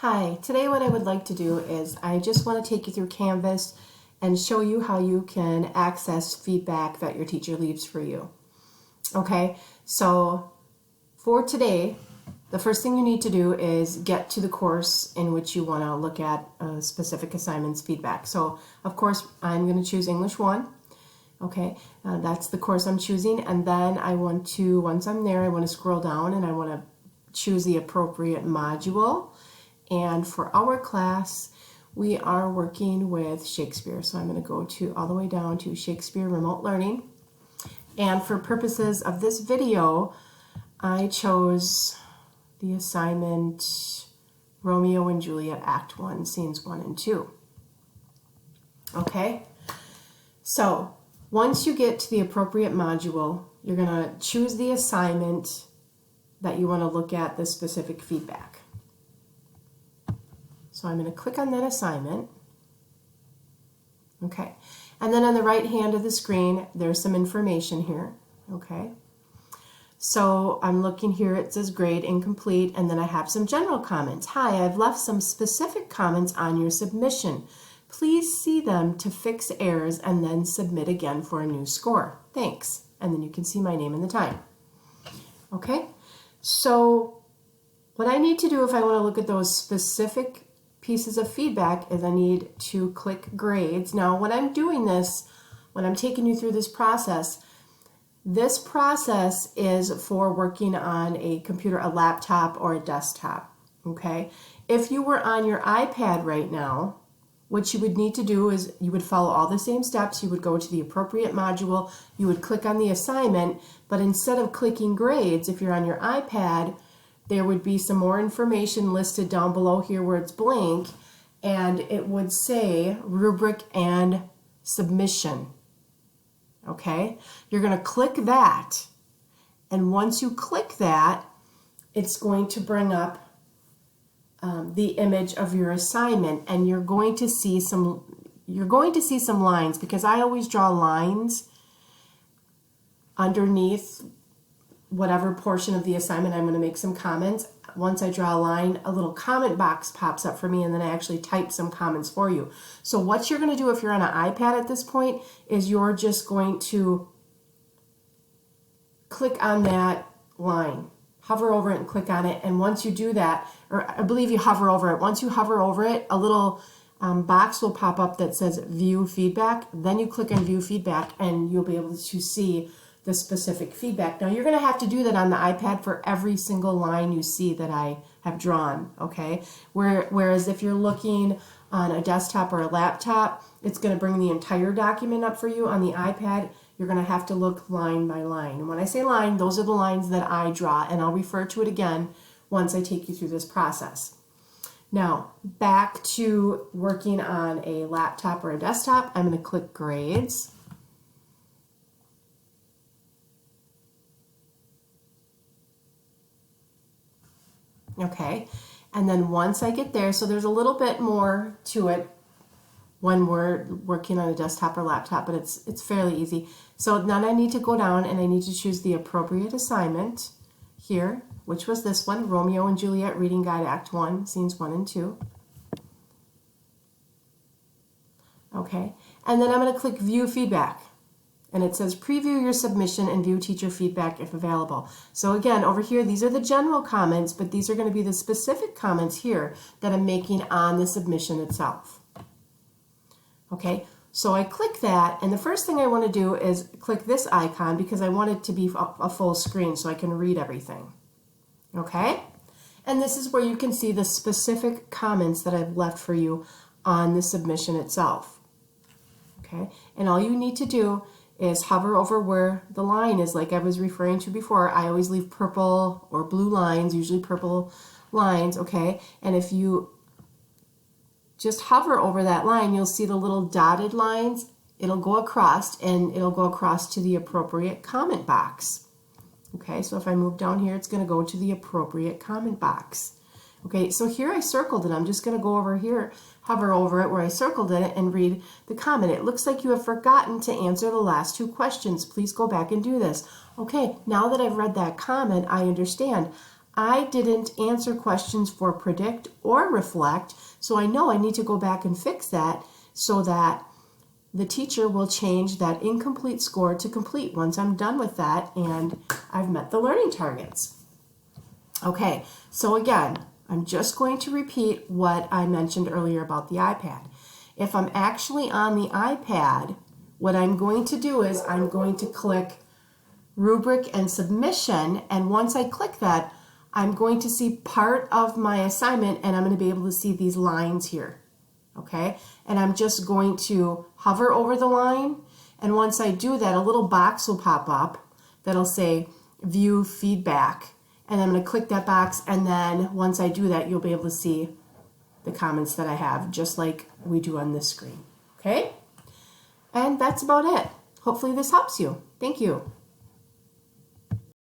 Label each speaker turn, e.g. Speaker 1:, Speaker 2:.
Speaker 1: Hi, today what I would like to do is I just want to take you through Canvas and show you how you can access feedback that your teacher leaves for you. Okay, so for today, the first thing you need to do is get to the course in which you want to look at a specific assignment's feedback. So of course, I'm going to choose English 1. Okay, that's the course I'm choosing, and then I want to, once I'm there, I want to scroll down and I want to choose the appropriate module. And for our class, we are working with Shakespeare. So I'm going to go to all the way down to Shakespeare Remote Learning. And for purposes of this video, I chose the assignment Romeo and Juliet Act 1, Scenes 1 and 2. Okay, so once you get to the appropriate module, you're going to choose the assignment that you want to look at the specific feedback. So I'm going to click on that assignment. Okay, and then on the right hand of the screen, there's some information here. Okay, so I'm looking here, it says grade incomplete, and then I have some general comments. Hi, I've left some specific comments on your submission. Please see them to fix errors and then submit again for a new score. Thanks. And then you can see my name and the time. Okay, so what I need to do if I want to look at those specific pieces of feedback is I need to click grades. Now when I'm doing this, when I'm taking you through this process is for working on a computer, a laptop or a desktop. Okay, if you were on your iPad right now, what you would need to do is you would follow all the same steps. You would go to the appropriate module, you would click on the assignment, but instead of clicking grades, if you're on your iPad, there would be some more information listed down below here where it's blank, and it would say rubric and submission. Okay, you're going to click that, and once you click that, it's going to bring up the image of your assignment, and you're going to see some lines, because I always draw lines underneath whatever portion of the assignment I'm going to make some comments. Once I draw a line, a little comment box pops up for me, and then I actually type some comments for you. So what you're going to do if you're on an iPad at this point is you're just going to click on that line, hover over it and click on it, and once you do that, or I believe you hover over it, once you hover over it, a little box will pop up that says view feedback. Then you click on view feedback and you'll be able to see the specific feedback. Now you're going to have to do that on the iPad for every single line you see that I have drawn, okay? Whereas if you're looking on a desktop or a laptop, it's going to bring the entire document up for you. On the iPad, you're going to have to look line by line. And when I say line, those are the lines that I draw, and I'll refer to it again once I take you through this process. Now, back to working on a laptop or a desktop, I'm going to click grades. Okay, and then once I get there, so there's a little bit more to it when we're working on a desktop or laptop, but it's fairly easy. So then I need to go down and I need to choose the appropriate assignment here, which was this one, Romeo and Juliet Reading Guide Act 1, Scenes 1 and 2. Okay, and then I'm going to click View Feedback. And it says preview your submission and view teacher feedback if available. So again, over here, these are the general comments, but these are going to be the specific comments here that I'm making on the submission itself. Okay, so I click that, and the first thing I want to do is click this icon because I want it to be a full screen so I can read everything. Okay, and this is where you can see the specific comments that I've left for you on the submission itself. Okay, and all you need to do is hover over where the line is, like I was referring to before. I always leave purple or blue lines, usually purple lines, okay? And if you just hover over that line, you'll see the little dotted lines. It'll go across, and it'll go across to the appropriate comment box. Okay, so if I move down here, it's going to go to the appropriate comment box. Okay, so here I circled it. I'm just going to go over here, hover over it where I circled it, and read the comment. It looks like you have forgotten to answer the last 2 questions. Please go back and do this. Okay, now that I've read that comment, I understand. I didn't answer questions for predict or reflect, so I know I need to go back and fix that so that the teacher will change that incomplete score to complete once I'm done with that and I've met the learning targets. Okay, so again, I'm just going to repeat what I mentioned earlier about the iPad. If I'm actually on the iPad, what I'm going to do is I'm going to click rubric and submission, and once I click that, I'm going to see part of my assignment and I'm going to be able to see these lines here. Okay, and I'm just going to hover over the line, and once I do that, a little box will pop up that'll say view feedback, and I'm going to click that box, and then once I do that, you'll be able to see the comments that I have, just like we do on this screen. Okay, and that's about it. Hopefully this helps you. Thank you.